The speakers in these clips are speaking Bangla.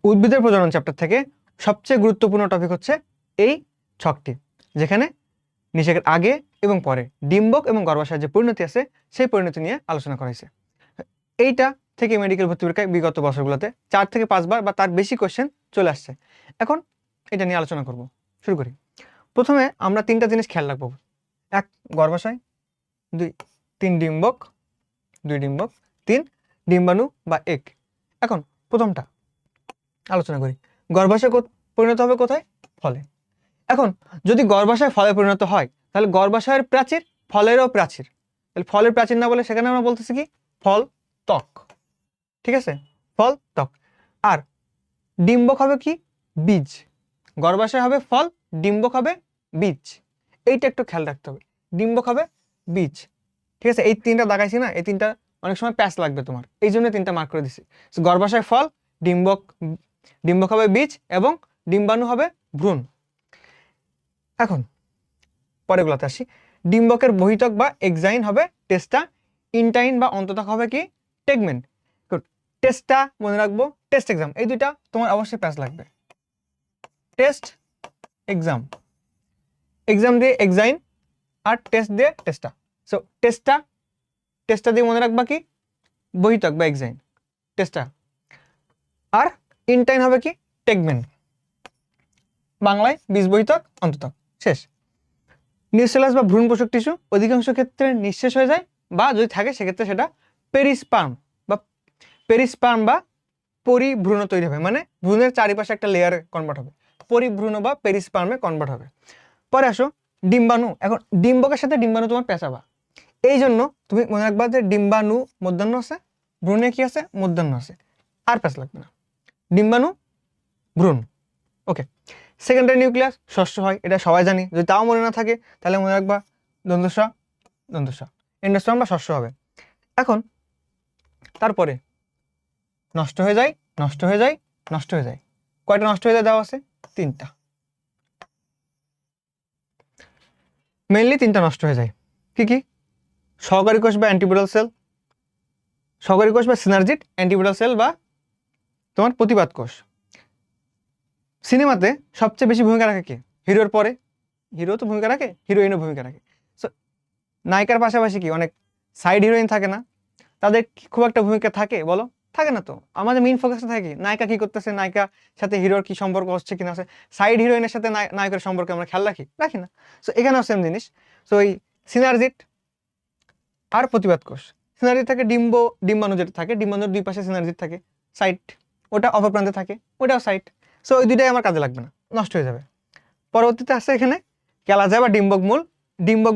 উদ্ভিদের প্রজনন চ্যাপ্টার থেকে সবচেয়ে গুরুত্বপূর্ণ টপিক হচ্ছে এই ছকটি, যেখানে নিষেকের আগে এবং পরে ডিম্বক এবং গর্ভাশয়ের যে পরিণতি আছে সেই পরিণতি নিয়ে আলোচনা করা হয়েছে। এইটা থেকে মেডিকেল ভর্তি পরীক্ষায় বিগত বছরগুলোতে 4 থেকে 5 বার বা তার বেশি কোশ্চেন চলে আসছে। এখন এটা নিয়ে আলোচনা করব। শুরু করি। প্রথমে আমরা 3টা জিনিস খেয়াল রাখবো। 1 গর্ভাশয়, 2 3 ডিম্বক, 2 ডিম্বক, 3 ডিম্বাণু বা এগ। এখন প্রথমটা আলোচনা করি। গর্ভাশয় পরিণত হবে কোথায়? ফলে। এখন যদি গর্ভাশয় ফলে পরিণত হয় তাহলে গর্ভাশয়ের প্রাচীর ফলেরও প্রাচীর, তাহলে ফলের প্রাচীর না বলে সেখানে আমরা বলতেছি কি ফল ত্বক। ঠিক আছে, ফল ত্বক। আর ডিম্বক হবে কি বীজ। গর্ভাশয় হবে ফল, ডিম্বক হবে বীজ। এইটা একটু খেয়াল রাখতে হবে, ডিম্বক হবে বীজ। ঠিক আছে, এই 3টা দাগাইছি না, এই 3টা অনেক সময় প্যাচ লাগবে তোমার, এই জন্য 3টা মার্ক করে দিছি। গর্ভাশয় ফল, ডিম্বক হবে বীজ এবং ডিম্বাণু হবে ভ্রূণ। এখন পরেগুলোতে আসি। ডিম্বকের বহিত্বক বা এক্সাইন হবে টেস্টা, ইনটাইন বা অন্তত্বক হবে কি টেগমেন। টেস্টা মনে রাখবো, টেস্ট এক্সাম, এই দুইটা তোমার অবশ্যই প্যাচ লাগবে। টেস্ট এক্সাম, এক্সাম দিয়ে এক্সাইন আর টেস্ট দিয়ে টেস্টা। সো টেস্টা দিয়ে মনে রাখবা কি বহিত্বক বা এক্সাইন টেস্টা, আর ইনটাইন হবে কি টেগমেন, বাংলায় বীজ বহিত্বক অন্তত্বক। শেষ। নিউসেলাস বা ভ্রূণ পোষক টিস্যু অধিকাংশ ক্ষেত্রে নিঃশেষ হয়ে যায়, বা যদি থাকে সেক্ষেত্রে সেটা পেরিস্পার্ম বা পরিভ্রূণ তৈরি হবে, মানে ভ্রূণের চারিপাশে একটা লেয়ারে কনভার্ট হবে, পরিভ্রূণ বা পেরিস্পার্মে কনভার্ট হবে। পরে আসো ডিম্বাণু। এখন ডিম্বকের সাথে ডিম্বাণু তোমার পেঁচাবা, এই জন্য তুমি মনে রাখবা যে ডিম্বাণু মধ্যাহ্ন আছে, ভ্রূণে কি আছে মধ্যাহ্ন আছে, আর পেঁচ লাগবে না, ডিম্বাণু ভ্রূণ। ওকে। সেকেন্ডারি নিউক্লিয়াস ষষ্ঠ হয়, এটা সবাই জানি, যদি তাও মনে না থাকে তাহলে মনে রাখবা দন্তস্ব এন্ডোস্পার্ম বা ষষ্ঠ হবে। এখন তারপরে নষ্ট হয়ে যায়, কয়টা নষ্ট হয়ে যায় দেওয়া আছে? 3টা, মেইনলি 3টা নষ্ট হয়ে যায়। কি কি? সহকারী কোষ বা অ্যান্টিবডাল সেল, সহকারী কোষ বা সিনার্জিড, অ্যান্টিবডাল সেল বা তোমার প্রতিবাদ কোষ। সিনেমাতে সবচেয়ে বেশি ভূমিকা রাখে কে? হিরোর পরে হিরো তো ভূমিকা রাখে, হিরোইনও ভূমিকা রাখে। সো নায়িকার পাশাপাশি কি অনেক সাইড হিরোইন থাকে না? তাদের খুব একটা ভূমিকা থাকে বলো? থাকে না তো। আমাদের মেইন ফোকাসটা থাকে নায়িকা কি করতেছে, নায়িকার সাথে হিরোর কি সম্পর্ক হচ্ছে কিনা, আছে সাইড হিরোইনের সাথে নায়কের সম্পর্কে আমরা খেয়াল রাখি না। সো এখানেও সেম জিনিস। সো এই সিনার্জিড আর প্রতিবাদ কোষ। সিনার্জিড থাকে ডিম্বাণু, যেটা থাকে ডিম্বাণুর দুই পাশে সিনার্জিড থাকে, সাইড, ওটা অপপ্রান্তে থাকে, ওটাও সাইড। সো ওই দুইটাই আমার কাজে লাগবে না, নষ্ট হয়ে যাবে। পরবর্তীতে আসছে এখানে ক্যালাজা বা ডিম্বক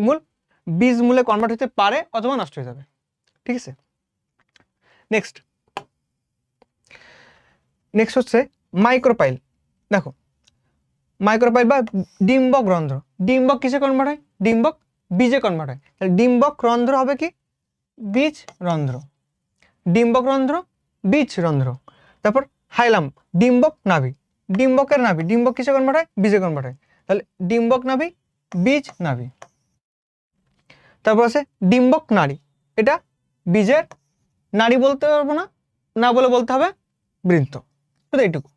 মূল বীজ মূলে কনভার্ট হতে পারে অথবা নষ্ট হয়ে যাবে। ঠিক আছে, নেক্সট হচ্ছে মাইক্রোপাইল। দেখো মাইক্রোপাইল বা ডিম্বক রন্ধ্র। ডিম্বক কিসে কনভার্ট হয়? ডিম্বক বীজে কনভার্ট হয়। তাহলে ডিম্বক রন্ধ্র হবে কি বীজ রন্ধ্র, ডিম্বক রন্ধ্র বীজ রন্ধ্র। তারপর হাইলাম ডিম্বক নাভি, ডিম্বকের নাভি, ডিম্বক কিসে কনভার্ট হয়? বীজে কনভার্ট হয়, তাহলে ডিম্বক নাভি বীজ নাভি। তারপর আছে ডিম্বক নাড়ি, এটা বীজের নাড়ি বলতে পারবো না বলে বলতে হবে বৃন্ত, শুধু এইটুকু,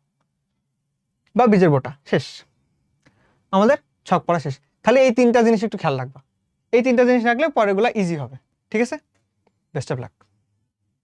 বা বীজের বোটা। শেষ, আমাদের ছক পড়া শেষ। তাহলে এই 3টা জিনিস একটু খেয়াল রাখবা, এই 3টা জিনিস রাখলে পরেগুলা ইজি হবে। ঠিক আছে, বেস্ট অফ লাক।